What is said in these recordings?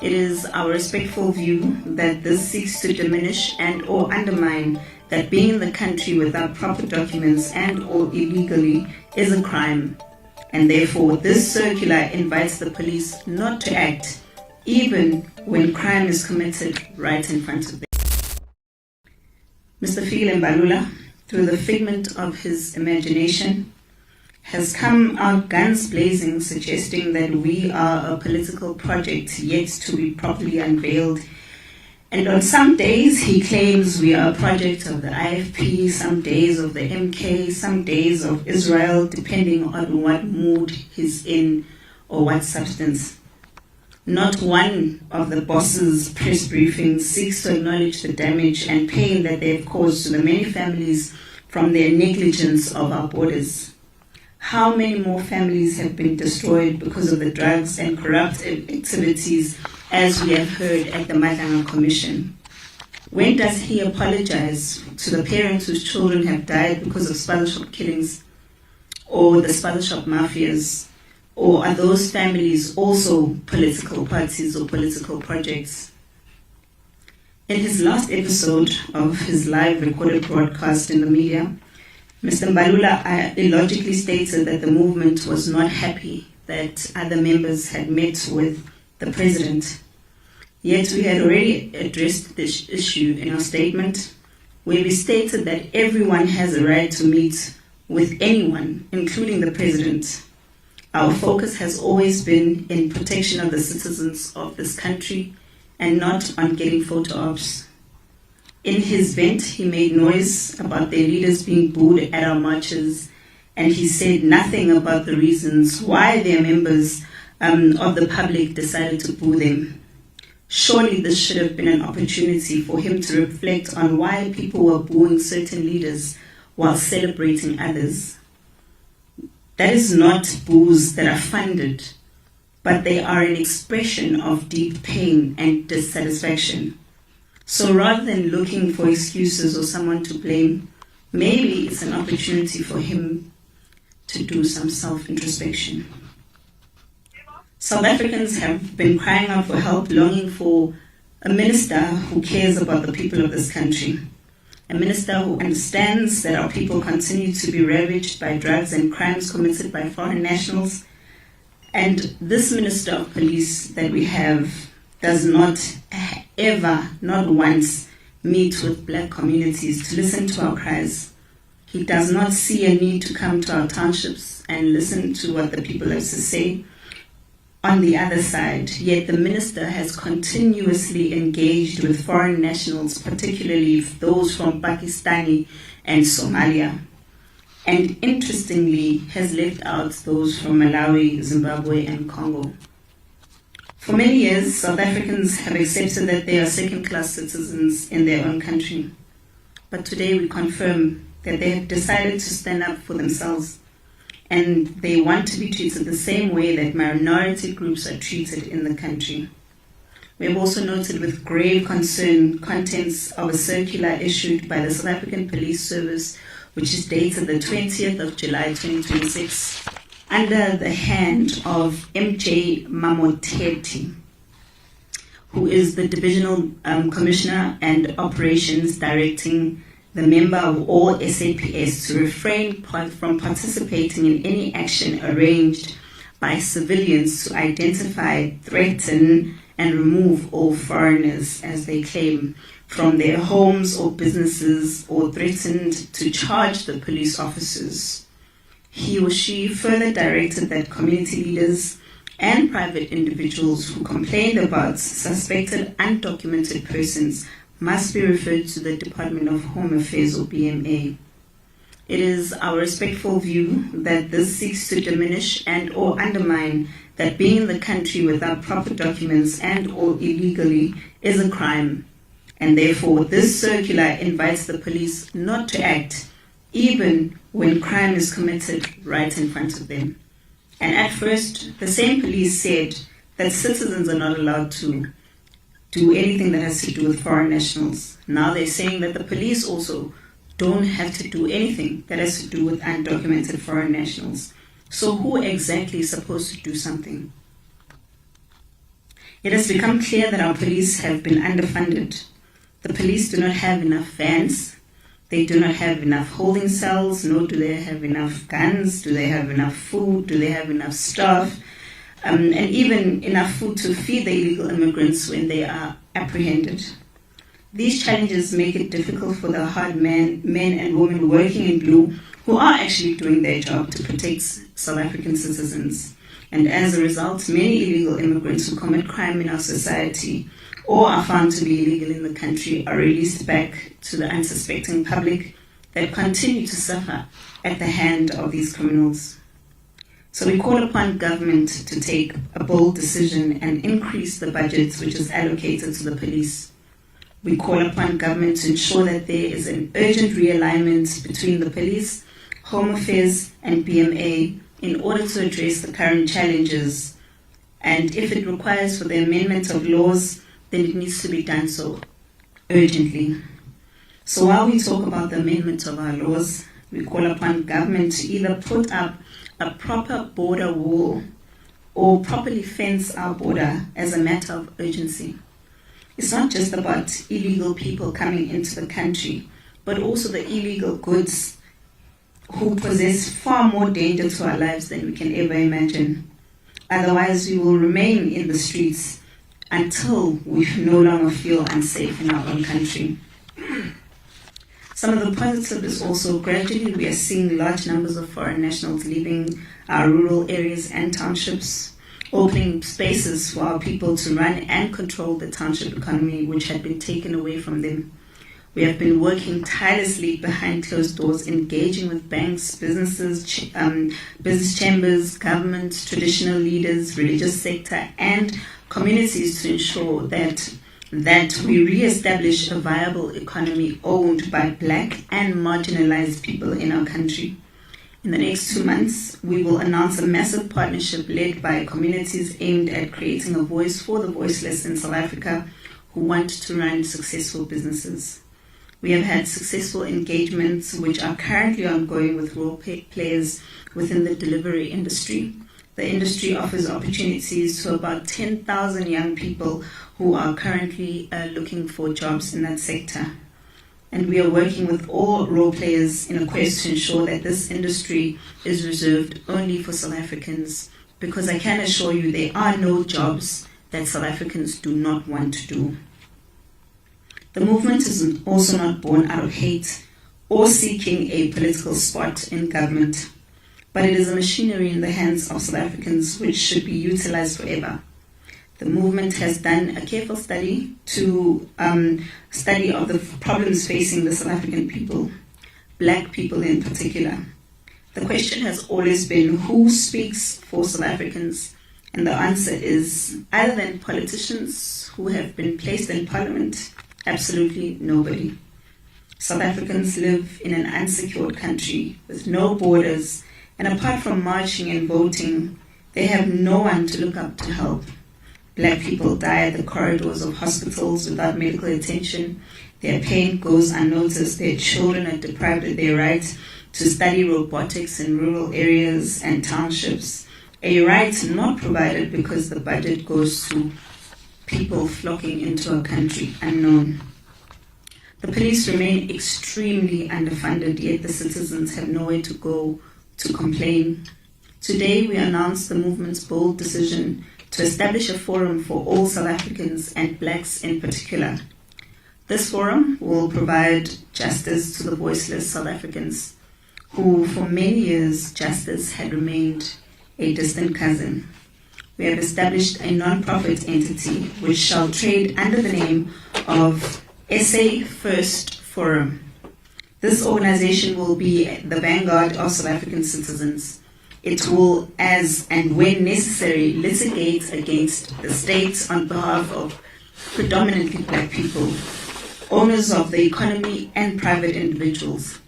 It is our respectful view that this seeks to diminish and or undermine that being in the country without proper documents and or illegally is a crime, and therefore this circular invites the police not to act even when crime is committed right in front of them. Mr. Fikile Mbalula, through the figment of his imagination, has come out guns blazing, suggesting that we are a political project yet to be properly unveiled. And on some days he claims we are a project of the IFP, some days of the MK, some days of Israel, depending on what mood he's in or what substance. Not one of the boss's press briefings seeks to acknowledge the damage and pain that they have caused to the many families from their negligence of our borders. How many more families have been destroyed because of the drugs and corrupt activities, as we have heard at the Madanga Commission? When does he apologize to the parents whose children have died because of sputtle shop killings or the sputtle shop mafias? Or are those families also political parties or political projects? In his last episode of his live recorded broadcast in the media, Mr. Mbalula illogically stated that the movement was not happy that other members had met with the president. Yet we had already addressed this issue in our statement, where we stated that everyone has a right to meet with anyone, including the president. Our focus has always been in protection of the citizens of this country and not on getting photo ops. In his vent, he made noise about their leaders being booed at our marches, and he said nothing about the reasons why their members of the public decided to boo them. Surely this should have been an opportunity for him to reflect on why people were booing certain leaders while celebrating others. That is not boos that are funded, but they are an expression of deep pain and dissatisfaction. So rather than looking for excuses or someone to blame, maybe it's an opportunity for him to do some self-introspection. South Africans have been crying out for help, longing for a minister who cares about the people of this country. A minister who understands that our people continue to be ravaged by drugs and crimes committed by foreign nationals. And this minister of police that we have does not ever, not once, meet with black communities to listen to our cries. He does not see a need to come to our townships and listen to what the people have to say. On the other side, yet the minister has continuously engaged with foreign nationals, particularly those from Pakistan and Somalia, and interestingly has left out those from Malawi, Zimbabwe, and Congo. For many years, South Africans have accepted that they are second-class citizens in their own country. But today we confirm that they have decided to stand up for themselves, and they want to be treated the same way that minority groups are treated in the country. We have also noted with grave concern contents of a circular issued by the South African Police Service, which is dated the 20th of July 2026, under the hand of MJ Mamoteti, who is the Divisional Commissioner and Operations directing the member of all SAPS to refrain from participating in any action arranged by civilians to identify, threaten, and remove all foreigners, as they claim, from their homes or businesses, or threatened to charge the police officers. He or she further directed that community leaders and private individuals who complained about suspected undocumented persons must be referred to the Department of Home Affairs or BMA. It is our respectful view that this seeks to diminish and or undermine that being in the country without proper documents and or illegally is a crime, and therefore this circular invites the police not to act even when crime is committed right in front of them. And at first, the same police said that citizens are not allowed to do anything that has to do with foreign nationals. Now they're saying that the police also don't have to do anything that has to do with undocumented foreign nationals. So who exactly is supposed to do something? It has become clear that our police have been underfunded. The police do not have enough vans. They do not have enough holding cells, nor do they have enough guns. Do they have enough food? Do they have enough staff? And even enough food to feed the illegal immigrants when they are apprehended. These challenges make it difficult for the hard men and women working in blue who are actually doing their job to protect South African citizens. And as a result, many illegal immigrants who commit crime in our society or are found to be illegal in the country are released back to the unsuspecting public that continue to suffer at the hand of these criminals. So we call upon government to take a bold decision and increase the budget which is allocated to the police. We call upon government to ensure that there is an urgent realignment between the police, Home Affairs and BMA in order to address the current challenges. And if it requires for the amendment of laws, then it needs to be done so urgently. So while we talk about the amendment of our laws, we call upon government to either put up a proper border wall or properly fence our border as a matter of urgency. It's not just about illegal people coming into the country, but also the illegal goods who possess far more danger to our lives than we can ever imagine. Otherwise, we will remain in the streets until we no longer feel unsafe in our own country. Some of the positive is also gradually we are seeing large numbers of foreign nationals leaving our rural areas and townships, opening spaces for our people to run and control the township economy which had been taken away from them. We have been working tirelessly behind closed doors, engaging with banks, businesses, business chambers, government, traditional leaders, religious sector, and communities to ensure that we re-establish a viable economy owned by black and marginalized people in our country. In the next 2 months, we will announce a massive partnership led by communities aimed at creating a voice for the voiceless in South Africa who want to run successful businesses. We have had successful engagements which are currently ongoing with role players within the delivery industry. The industry offers opportunities to about 10,000 young people who are currently looking for jobs in that sector. And we are working with all role players in a quest to ensure that this industry is reserved only for South Africans, because I can assure you there are no jobs that South Africans do not want to do. The movement is also not born out of hate or seeking a political spot in government, but it is a machinery in the hands of South Africans which should be utilized forever. The movement has done a careful study of the problems facing the South African people, black people in particular. The question has always been who speaks for South Africans, and the answer is other than politicians who have been placed in parliament, absolutely nobody. South Africans live in an unsecured country with no borders, and apart from marching and voting, they have no one to look up to help. Black people die at the corridors of hospitals without medical attention. Their pain goes unnoticed. Their children are deprived of their right to study robotics in rural areas and townships, a right not provided because the budget goes to people flocking into a country unknown. The police remain extremely underfunded, yet the citizens have nowhere to go to complain. Today we announce the movement's bold decision to establish a forum for all South Africans and blacks in particular. This forum will provide justice to the voiceless South Africans who for many years justice had remained a distant cousin. We have established a non-profit entity which shall trade under the name of SA First Forum. This organization will be the vanguard of South African citizens. It will, as and when necessary, litigate against the state on behalf of predominantly black people, owners of the economy and private individuals.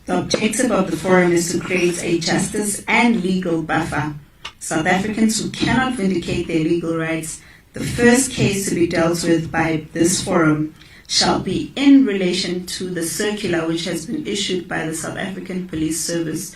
The objective of the forum is to create a justice and legal buffer. South Africans who cannot vindicate their legal rights, the first case to be dealt with by this forum shall be in relation to the circular which has been issued by the South African Police Service